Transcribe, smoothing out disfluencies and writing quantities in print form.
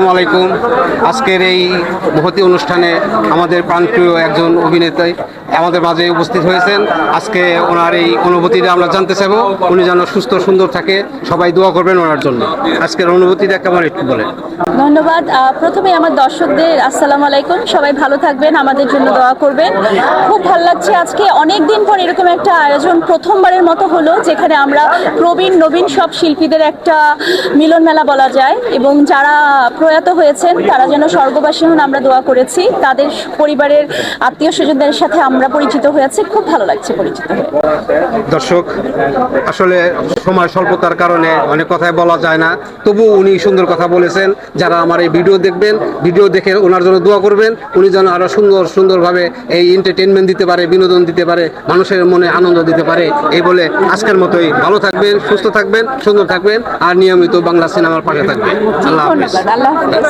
আসসালামু আলাইকুম। আজকের এই মহতী অনুষ্ঠানে আমাদের প্রাণপ্রিয় একজন অভিনেতা আমাদের মাঝে উপস্থিত হয়েছেন। আজকে ওনার এই অনুভূতিটা আমরা জানতে চাইবো। উনি যেন সুস্থ সুন্দর থাকে, সবাই দোয়া করবেন ওনার জন্য। আজকের অনুভূতিটা কেমন একটু বলেন। ধন্যবাদ। প্রথমে আমার দর্শকদের আসসালামু আলাইকুম, সবাই ভালো থাকবেন, আমাদের জন্য দোয়া করবেন। খুব ভালো লাগছে, আজকে অনেক দিন পর এরকম একটা আয়োজন প্রথমবারের মতো হলো, যেখানে আমরা প্রবীণ নবীন সব শিল্পীদের একটা মিলন মেলা বলা যায়, এবং যারা প্রয়াত হয়েছেন তারা যেন স্বর্গবাসী হন আমরা দোয়া করেছি। তাদের পরিবারের আত্মীয় স্বজনদের সাথে আমরা পরিচিত হয়েছি, খুব ভালো লাগছে পরিচিত হয়ে। দর্শক, আসলে সময় স্বল্পতার কারণে অনেক কথাই বলা যায় না, তবু উনি সুন্দর কথা বলেছেন। যারা আমার এই ভিডিও দেখবেন, ভিডিও দেখে ওনার জন্য দোয়া করবেন। উনি যেন আরো সুন্দরভাবে এই এন্টারটেনমেন্ট দিতে পারে, বিনোদন দিতে পারে, মানুষের মনে আনন্দ দিতে পারে। এই বলে আজকের মতোই ভালো থাকবেন, সুস্থ থাকবেন, সুন্দর থাকবেন, আর নিয়মিত বাংলা সিনেমার পাশে থাকবেন। আল্লাহ হাফেজ। ধন্যবাদ। আল্লাহ হাফেজ।